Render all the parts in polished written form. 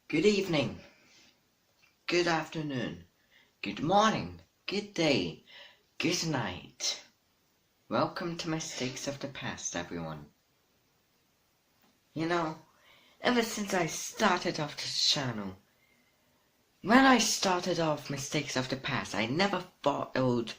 Good evening, good afternoon, good morning, good day, good night. Welcome to Mistakes of the Past, everyone. You know, ever since I started off this channel, when I started off Mistakes of the Past, I never thought I would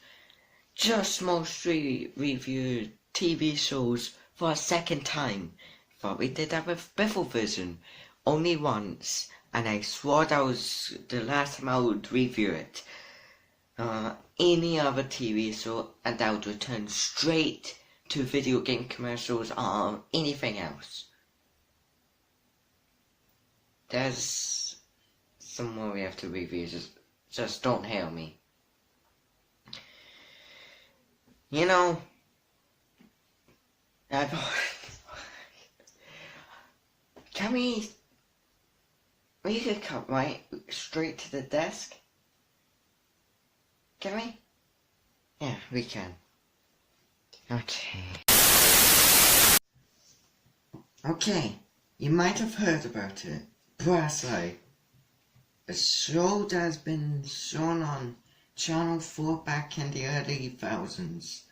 just mostly review TV shows for a second time. Thought we did that with Biffle Vision only once, and I swore that was the last time I would review it. Any other TV show, and I would return straight to video game commercials or anything else. There's some more we have to review, just don't hail me. You know, can we could cut right straight to the desk? Can we? Yeah, we can. Okay, you might have heard about it. Brasseye. A show that has been shown on Channel 4 back in the early 2000s.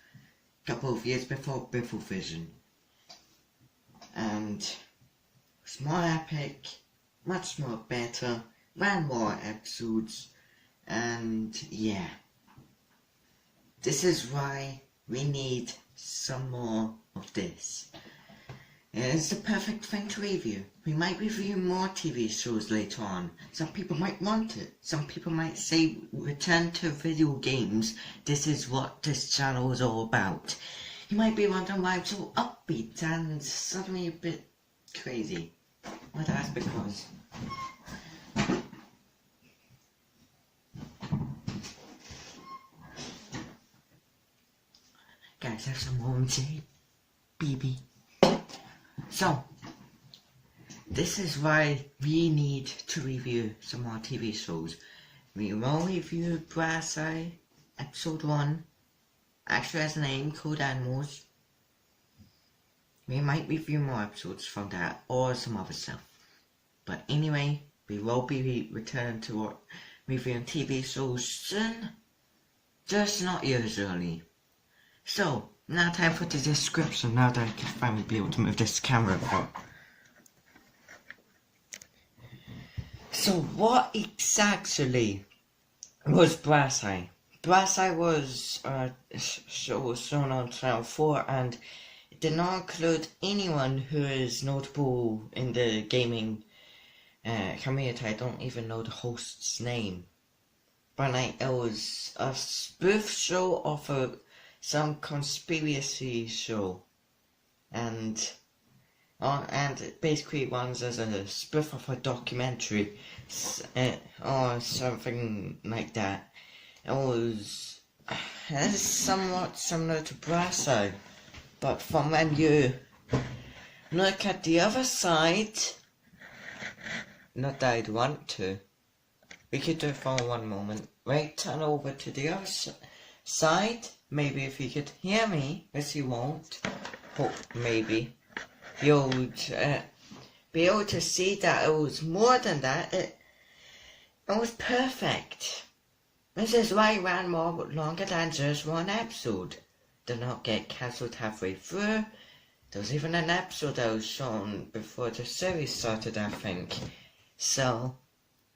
A couple of years before Biffle Vision. And it's more epic, much more better, ran more episodes, and yeah. This is why we need some more of this. It's the perfect thing to review. We might review more TV shows later on. Some people might want it. Some people might say, return to video games. This is what this channel is all about. You might be wondering why I'm so upbeat and suddenly a bit crazy. Well, that's because guys, have some warm tea, baby. So, this is why we need to review some more TV shows. We will review Brasseye, Episode 1, actually has a name, Code Animals. We might review more episodes from that, or some other stuff. But anyway, we will be returning to reviewing TV shows soon, just not usually. So, now time for the description, now that I can finally be able to move this camera apart. So, what exactly was Brasseye? Brasseye was a show shown on Channel 4, and it did not include anyone who is notable in the gaming community. I don't even know the host's name. But it was a spoof show of some conspiracy show, and it basically runs as a spoof of a documentary, or something like that. It is somewhat similar to Brasseye, but from when you look at the other side, not that I'd want to, we could do it for one moment. Right, turn over to the other side. Maybe if you could hear me, as you won't, hope maybe, you'll be able to see that it was more than that. It was perfect. This is why it ran longer than just one episode. Did not get cancelled halfway through. There was even an episode that was shown before the series started, I think. So,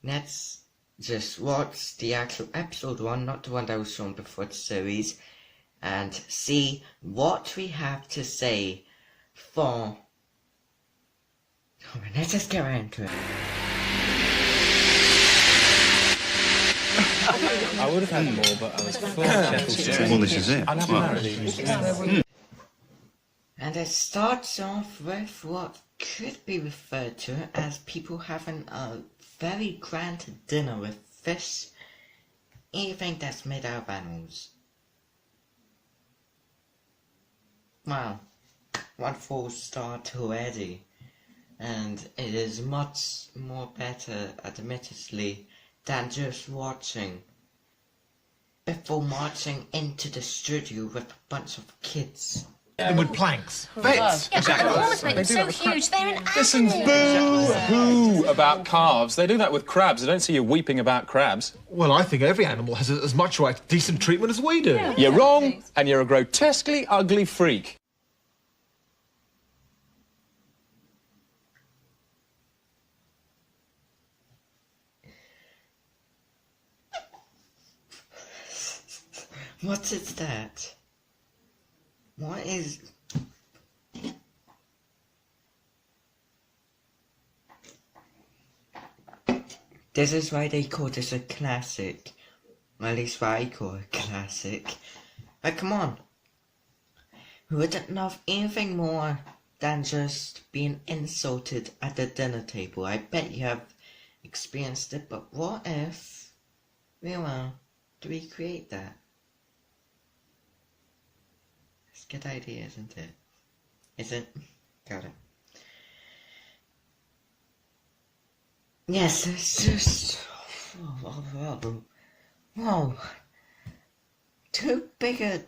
let's just watch the actual episode 1, not the one that was shown before the series, and see what we have to say for... Alright, let's just get right into it. I would have had more, but I was full of Sheffield. Well, this is it. And it starts off with what could be referred to as people having a very grand dinner with fish, anything that's made out of animals. Wow, 1 full start already, and it is much more better, admittedly, than just watching Biffle marching into the studio with a bunch of kids them with planks. Vets. Yeah, enormous, mate. They're so huge. They're an Listen, boo-hoo about calves. They do that with crabs. I don't see you weeping about crabs. Well, I think every animal has as much right to decent treatment as we do. Yeah. You're wrong, and you're a grotesquely ugly freak. What is that? What is... This is why they call this a classic. At least why I call it classic. Like, come on. Who wouldn't love anything more than just being insulted at the dinner table? I bet you have experienced it, but what if we were to recreate that? It's a good idea, isn't it? Is it? Got it. Yes, it's just... Whoa. Too big a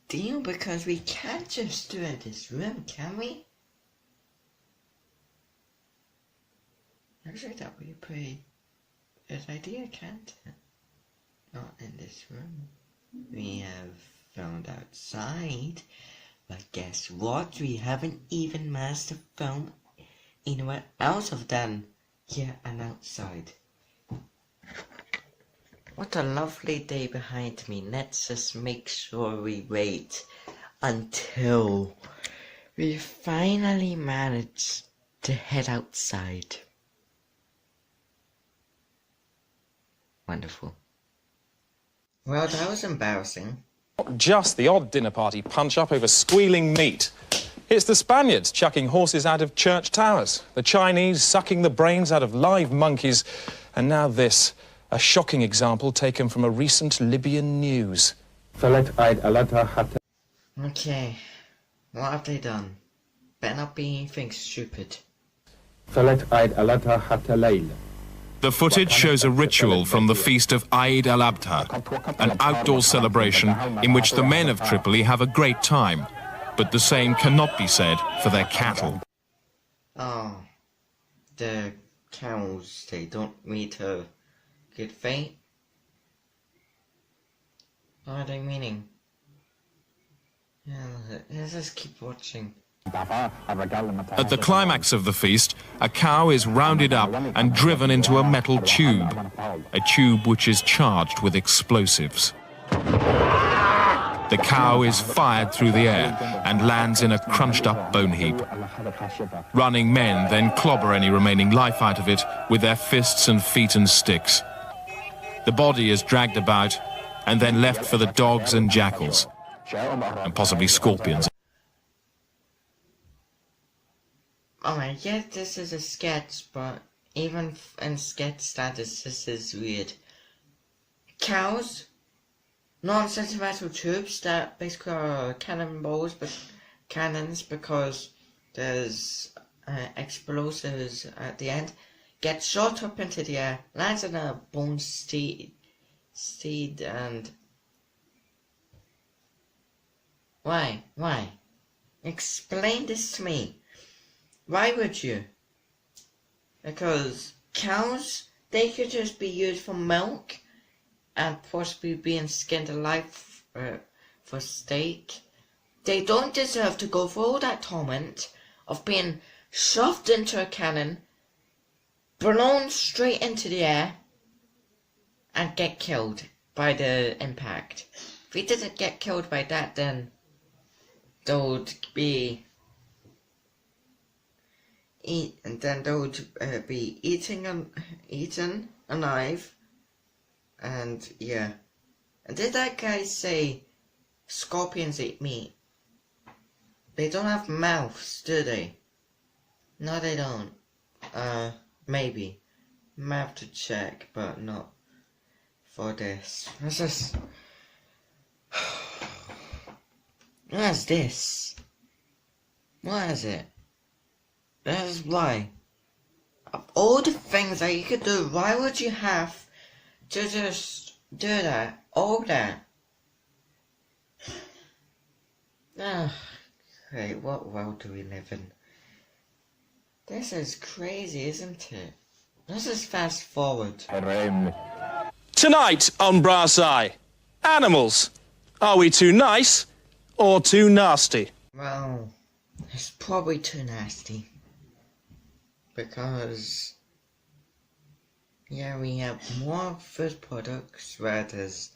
deal because we can't just do it in this room, can we? Actually, that would be a pretty good idea, can't it? Not in this room. We have filmed outside, but guess what? We haven't even managed to film anywhere else other than here and outside. What a lovely day behind me. Let's just make sure we wait until we finally manage to head outside. Wonderful. Well, that was embarrassing. Not just the odd dinner party punch-up over squealing meat. It's the Spaniards chucking horses out of church towers, the Chinese sucking the brains out of live monkeys, and now this, a shocking example taken from a recent Libyan news. Okay, what have they done? Better not be anything stupid. The footage shows a ritual from the feast of Eid al-Adha, an outdoor celebration in which the men of Tripoli have a great time, but the same cannot be said for their cattle. Oh, the cows, they don't meet a good fate? What are they meaning? Yeah, let's just keep watching. At the climax of the feast, a cow is rounded up and driven into a metal tube, a tube which is charged with explosives. The cow is fired through the air and lands in a crunched-up bone heap. Running men then clobber any remaining life out of it with their fists and feet and sticks. The body is dragged about and then left for the dogs and jackals, and possibly scorpions. Alright, yeah, this is a sketch, but even in sketch status, this is weird. Cows? Non-sentimental tubes that basically are cannonballs, but cannons because there's explosives at the end, get shot up into the air, lands in a bone steed and... Why? Explain this to me. Why would you? Because cows, they could just be used for milk and possibly being skinned alive for steak. They don't deserve to go through all that torment of being shoved into a cannon, blown straight into the air, and get killed by the impact. If they didn't get killed by that, then they would be eaten alive, and yeah. And did that guy say scorpions eat meat? They don't have mouths, do they? No, they don't. Maybe. Might have to check, but not for this. What's this? What is this? What is it? That is why. Of all the things that you could do, why would you have to just do that? All that? Oh, Wait, what world do we live in? This is crazy, isn't it? Let's just fast forward. Tonight on Brasseye, animals. Are we too nice or too nasty? Well, it's probably too nasty. Because, yeah, we have more food products where there's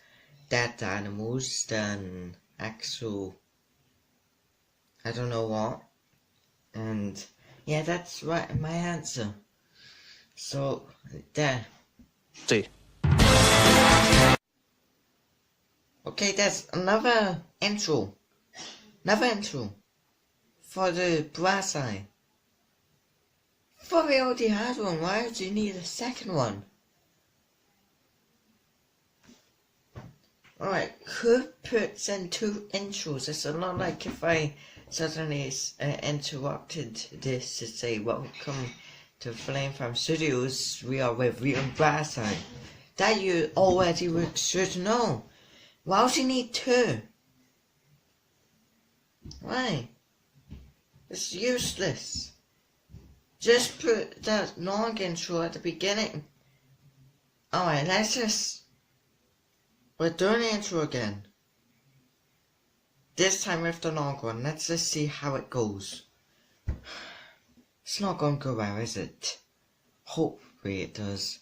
dead animals than actual, I don't know what. And, yeah, that's right, my answer. So, there. See. Okay, there's another intro. Another intro. For the Brasseye. But we already had one, why do you need a second one? Alright, who puts in two intros? It's not like if I suddenly interrupted this to say welcome to Flame Farm Studios, we are with Real Brasseye. That you already should know. Why would you need two? Why? It's useless. Just put that long intro at the beginning. Alright, we're doing the intro again. This time with the long one. Let's just see how it goes. It's not going to go well, is it? Hopefully it does.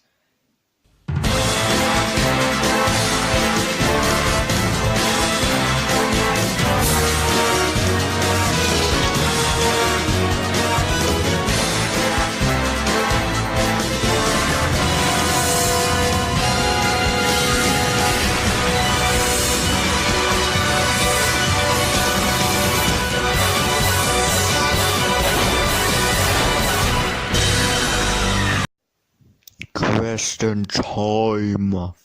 Question time. Alright,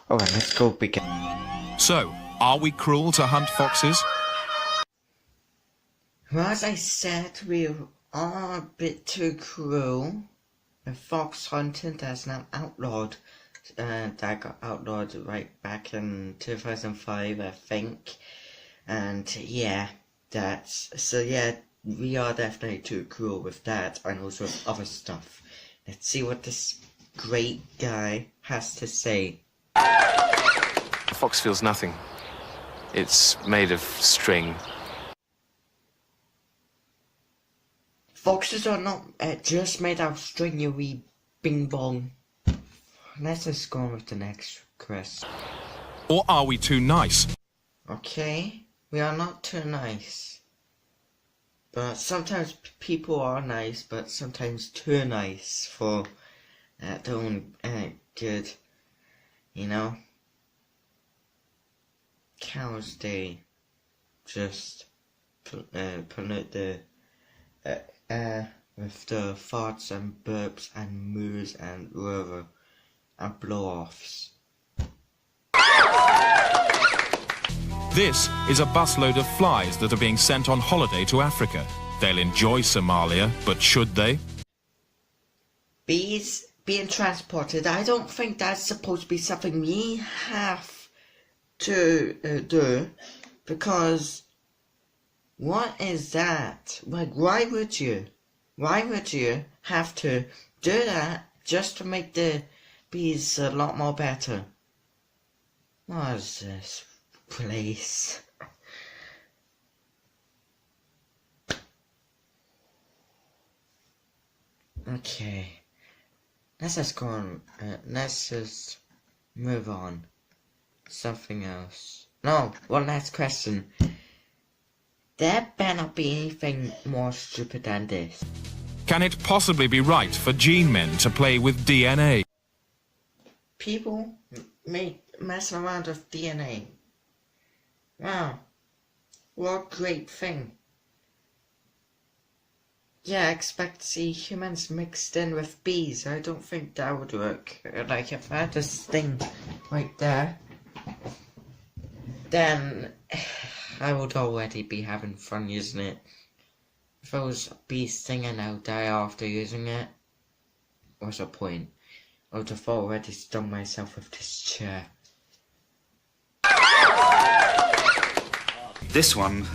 let's go begin. So, are we cruel to hunt foxes? Well, as I said, we are a bit too cruel. And fox hunting that's now outlawed. That got outlawed right back in 2005, I think. And yeah, we are definitely too cruel with that and also with other stuff. Let's see what this great guy has to say. A fox feels nothing. It's made of string. Foxes are not just made out of string, you wee bing bong. Let's just go on with the next question. Or are we too nice? Okay, we are not too nice. But sometimes people are nice, but sometimes too nice for their own good. You know? Cows, they just pollute the air with the farts and burps and moos and whatever, and blow-offs. This is a busload of flies that are being sent on holiday to Africa. They'll enjoy Somalia, but should they? Bees being transported, I don't think that's supposed to be something we have to do, because what is that? Like, why would you have to do that just to make the bees a lot more better? What is this place? Okay, let's just go on. Let's just move on. Something else. No, one last question. There better not be anything more stupid than this. Can it possibly be right for gene men to play with DNA? People messing around with DNA. Wow. What a great thing. Yeah, I expect to see humans mixed in with bees. I don't think that would work. Like, if I had this thing right there, then I would already be having fun using it. If I was bees singing, I would die after using it. What's the point? I would have already stung myself with this chair. This one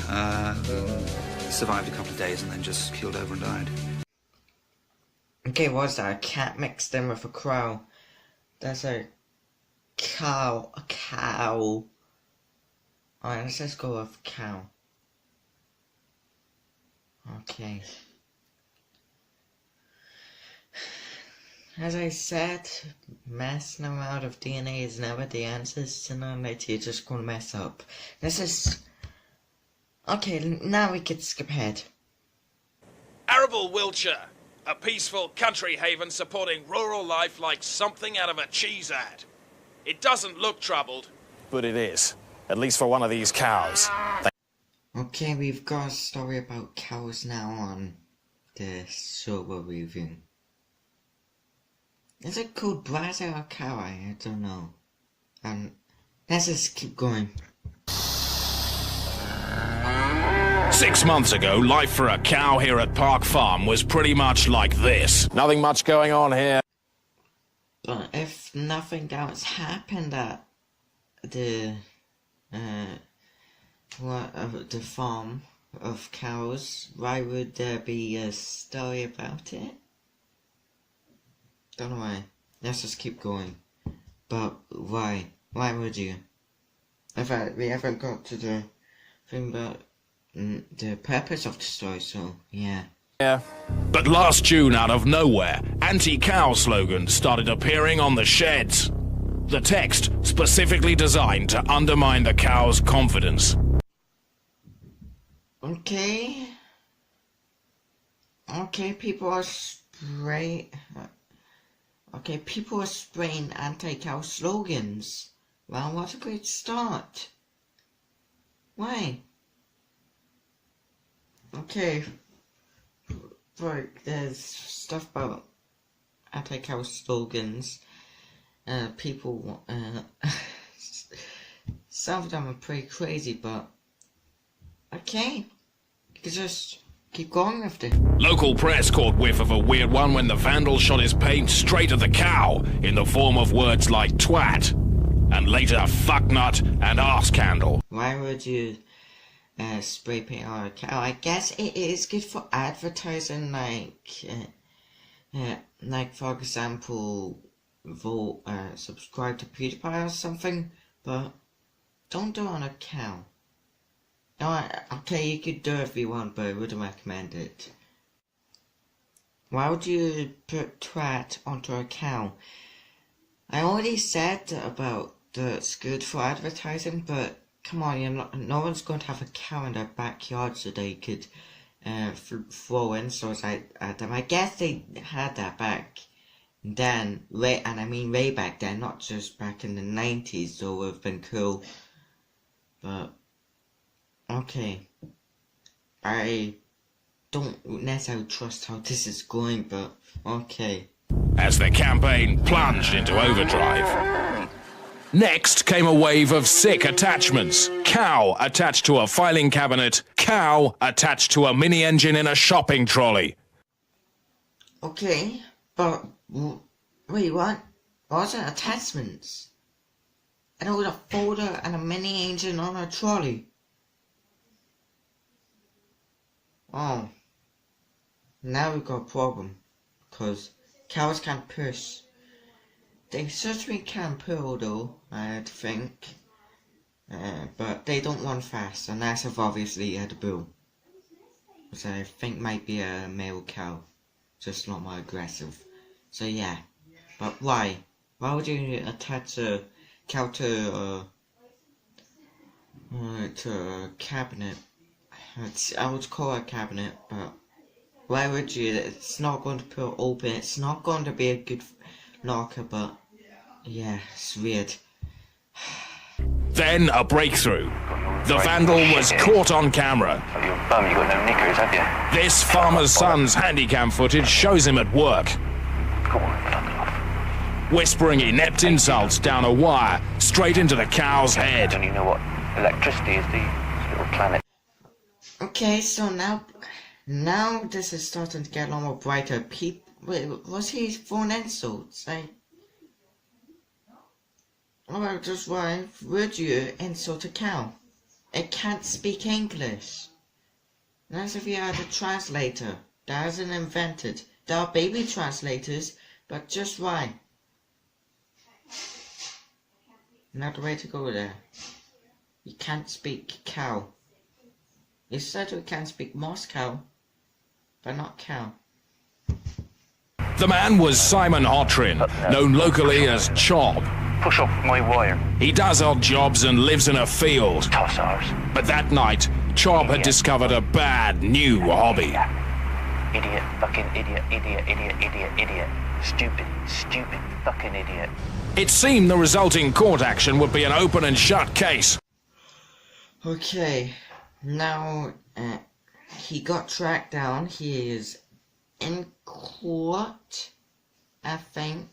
survived a couple of days and then just keeled over and died. Okay, what's that? A cat mixed in with a crow. That's a cow. A cow. Alright, let's just go with cow. Okay. As I said, messing around with DNA is never the answer, so now you're just gonna mess up. This is... Okay, now we can skip ahead. Arable Wiltshire, a peaceful country haven supporting rural life like something out of a cheese ad. It doesn't look troubled, But it is. At least for one of these cows. Okay, we've got a story about cows now on the show we're reviewing. Is it called Brasseye or cow? I don't know. Let's just keep going. 6 months ago, life for a cow here at Park Farm was pretty much like this. Nothing much going on here. But if nothing else happened at the the farm of cows, why would there be a story about it? Don't know why. Let's just keep going. But why? Why would you? In fact, we haven't got to the thing about the purpose of the story, so yeah. But last June, out of nowhere, anti-cow slogans started appearing on the sheds. The text specifically designed to undermine the cow's confidence. Okay, people are spraying anti-cow slogans. Well, what a great start. Why? Okay, right, there's stuff about anti-cow slogans. People, some of them are pretty crazy, but okay, you can just keep going with it. Local press caught whiff of a weird one when the vandal shot his paint straight at the cow in the form of words like twat, and later fucknut and arse candle. Why would you spray paint on a cow? I guess it is good for advertising, like for example, subscribe to PewDiePie or something, but don't do it on a cow. No, okay, you could do it if you want, but I wouldn't recommend it. Why would you put twat onto a cow? I already said about it's good for advertising, but come on, no one's going to have a cow in their backyard so they could throw insults at them. I guess they had that back then, and I mean way back then, not just back in the 90s, so it would have been cool. But, okay. I don't necessarily trust how this is going, but okay. As the campaign plunged into overdrive. Next came a wave of sick attachments. Cow attached to a filing cabinet. Cow attached to a mini engine in a shopping trolley. Okay, but wait, what? What's it attachments? And with a folder and a mini engine on a trolley. Oh. Now we've got a problem. Because cows can't push. They certainly can pull though, I think. But they don't run fast, unless they've obviously had a bull. Which I think might be a male cow. Just not more aggressive. So yeah. But why? Why would you attach a cow to a cabinet? I would call it a cabinet, but why would you? It's not going to pull open. It's not going to be a good locker, but yeah, it's weird. Then a breakthrough. The vandal was caught on camera. You've got no knickers, have you? This farmer's son's handycam footage shows him at work, Come on, fuck off. whispering inept insults down a wire straight into the cow's head. Don't you know what electricity is, do you? Little planet. Okay, so now this is starting to get a lot more brighter. Wait, was he throwing insults? Well, just why would you insult a cow? It can't speak English. As if you had a translator. That isn't invented. There are baby translators, but just why? Not the way to go there. You can't speak cow. You said we can't speak Moscow, but not cow. The man was Simon Hotrin, known locally as Chob. Push up my wire. He does odd jobs and lives in a field. Toss ours. But that night, Chob had discovered a bad new hobby. Idiot, fucking idiot, idiot, idiot, idiot, idiot. Stupid, stupid, fucking idiot. It seemed the resulting court action would be an open and shut case. Okay, now he got tracked down. He is in court, I think.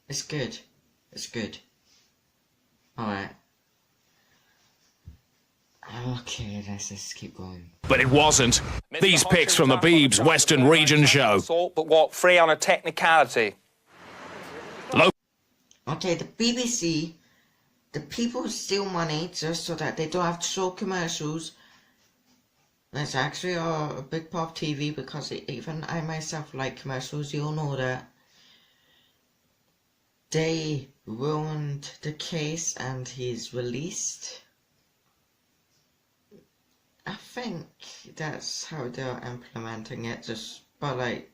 It's good. It's good. Alright. Okay, let's just keep going. But it wasn't. These pics from the Beebs Western Region show. But what, free on a technicality? Okay, the BBC, the people steal money just so that they don't have to show commercials. That's actually a big part of TV because even I myself like commercials, you all know that. They ruined the case and he's released. I think that's how they're implementing it, but like,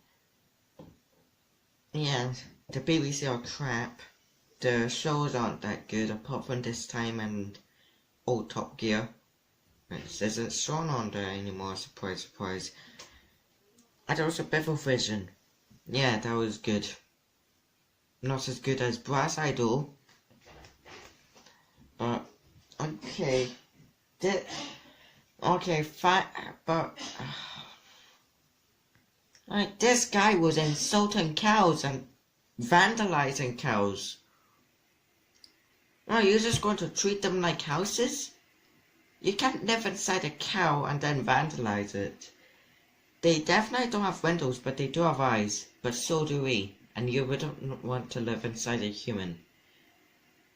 yeah, the BBC are crap. The shows aren't that good apart from This Time and Old Top Gear. It isn't shown on there anymore, surprise, surprise. And also Bevel Vision. Yeah, that was good. Not as good as Brasseye though. But, okay. Okay, but... like, this guy was insulting cows and vandalizing cows. Oh, you're just going to treat them like houses? You can't live inside a cow and then vandalize it. They definitely don't have windows, but they do have eyes. But so do we. And you wouldn't want to live inside a human.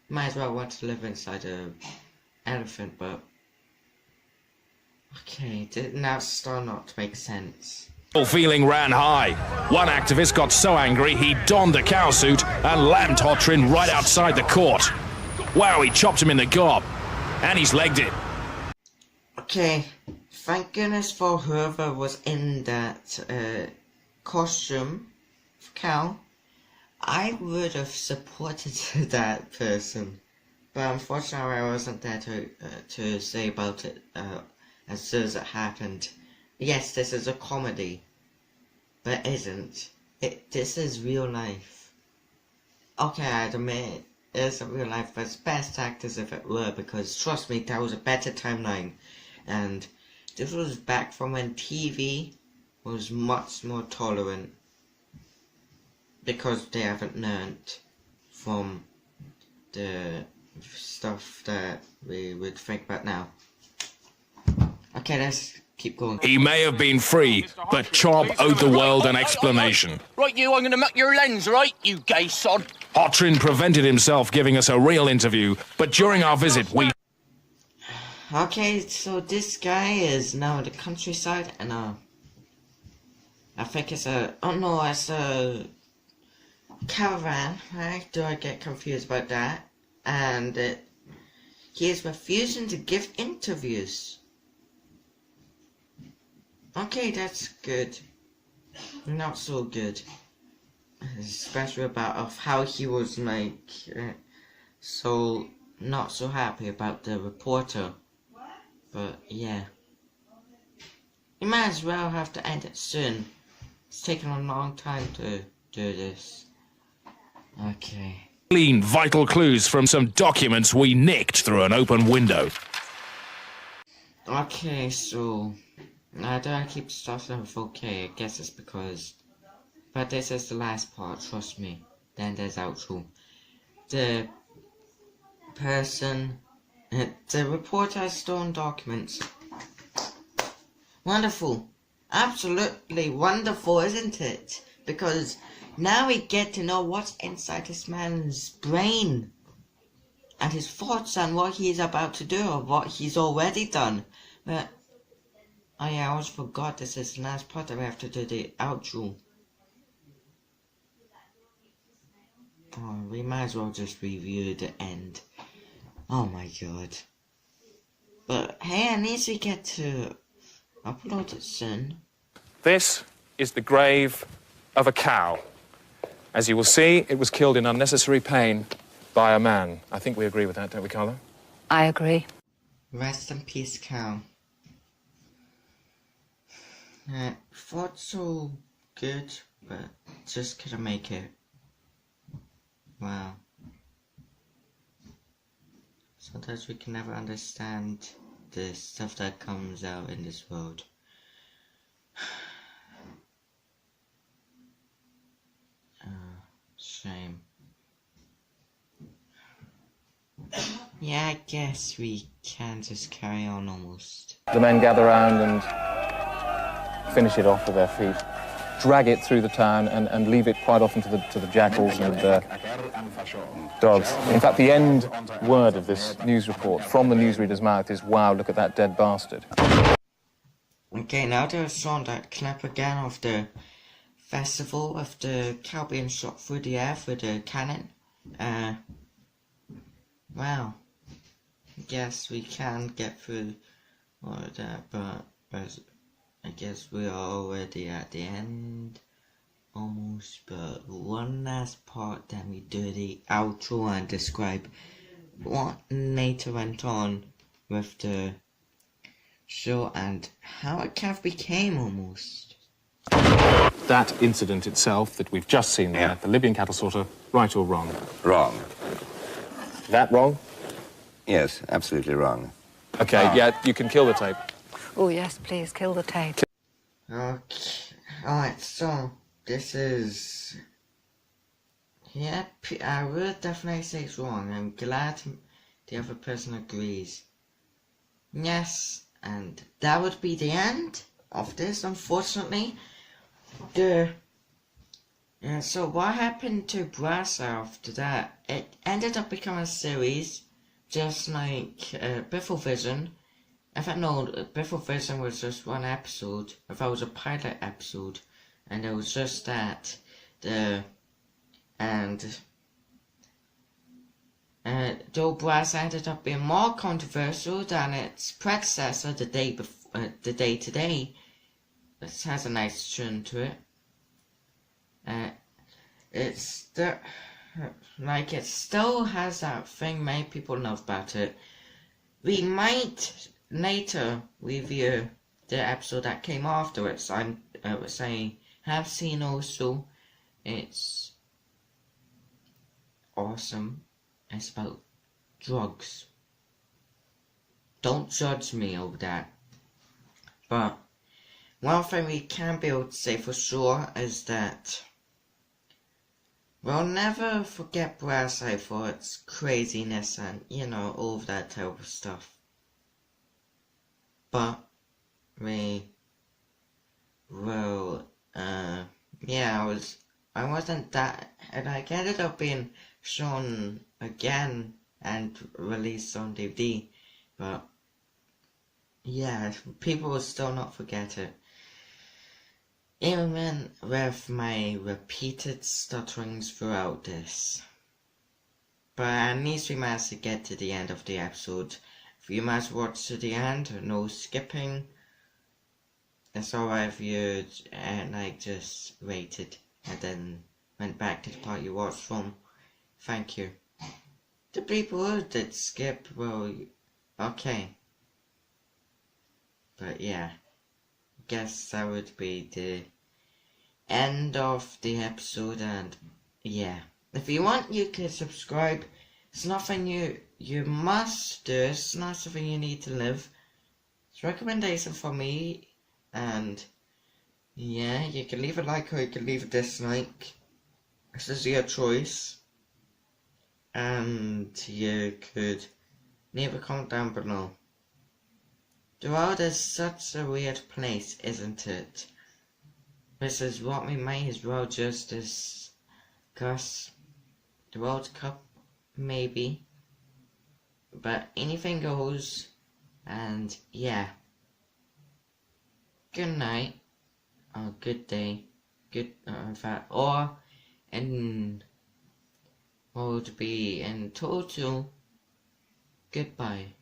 Might as well want to live inside an elephant, but... okay, now it's starting not to make sense. Feeling ran high. One activist got so angry he donned a cow suit and lammed Hotrin right outside the court. Wow, he chopped him in the gob. And he's legged it. Okay, thank goodness for whoever was in that costume of cow. I would have supported that person, but unfortunately I wasn't there to say about it as soon as it happened. Yes, this is a comedy, but it isn't. This is real life. Okay, I admit it isn't real life, but it's best act as if it were, because trust me, that was a better timeline. And this was back from when TV was much more tolerant, because they haven't learnt from the stuff that we would think about now. Okay, let's keep going. He may have been free, but Chob owed the world an explanation. Right, you, I'm going to muck your lens, right, you gay sod? Hotrin prevented himself giving us a real interview, but during our visit we... Okay, so this guy is now in the countryside, and I think it's it's a caravan, right? Do I get confused about that? And he is refusing to give interviews. Okay, that's good. Not so good. Especially about how he was like so not so happy about the reporter. But yeah, you might as well have to end it soon. It's taken a long time to do this. Okay. Glean vital clues from some documents we nicked through an open window. Okay, so I don't keep starting with okay. I guess it's because, but this is the last part. Trust me. Then there's outro. The person. The reporter has stolen documents. Wonderful. Absolutely wonderful, isn't it? Because now we get to know what's inside this man's brain. and his thoughts on what he is about to do or what he's already done. But oh yeah, I always forgot this is the last part that we have to do the outro. Oh, we might as well just review the end. Oh my god. But hey, at least we get to upload it soon. This is the grave of a cow. As you will see, it was killed in unnecessary pain by a man. I think we agree with that, don't we, Carla? I agree. Rest in peace, cow. Thought so good, but just couldn't make it. Wow. Sometimes we can never understand the stuff that comes out in this world. Shame. Yeah, I guess we can just carry on almost. The men gather round and finish it off with their feet, drag it through the town and leave it quite often to the jackals and dogs. In fact, the end word of this news report from the newsreader's mouth is, "Wow, look at that dead bastard." Okay, now they're showing that clip again of the festival of the cow being shot through the air with the cannon. Well, I guess we can get through all of that, but I guess we are already at the end, almost. But one last part, then we do the outro and describe what later went on with the show and how it kind of became almost. That incident itself that we've just seen there, the Libyan cattle slaughter, right or wrong? Wrong. That wrong? Yes, absolutely wrong. Okay, yeah, you can kill the tape. Oh, yes, please, kill the tape. Okay, alright, so this is... Yeah, I would definitely say it's wrong. I'm glad the other person agrees. Yes, and that would be the end of this, unfortunately. So what happened to Brasseye after that? It ended up becoming a series, just like Biffle Vision. I thought no, Biffle Vision was just one episode. I thought it was a pilot episode, and it was just that. Though Brasseye ended up being more controversial than its predecessor, The Day Today. It has a nice tune to it. It still has that thing many people love about it. We might later review the episode that came afterwards. I have seen also. It's awesome. It's about drugs. Don't judge me over that. But one thing we can be able to say for sure is that we'll never forget Brasseye for its craziness and, all of that type of stuff. But we will, I wasn't that, and I ended up being shown again and released on DVD, but yeah, people will still not forget it. Even with my repeated stutterings throughout this. But at least we managed to get to the end of the episode. If you managed to watch to the end, no skipping. That's all I viewed and I just rated and then went back to the part you watched from. Thank you. The people who did skip, well, okay. But yeah, I guess that would be the end of the episode, and yeah. If you want, you can subscribe. It's nothing you must do. It's not something you need to live. It's a recommendation for me, and yeah, you can leave a like or you can leave a dislike. This is your choice. And you could leave a comment down below. The world is such a weird place, isn't it? This is what we might as well just discuss. The World Cup, maybe. but anything goes, and yeah. Good night, or good day, or in would be in total goodbye.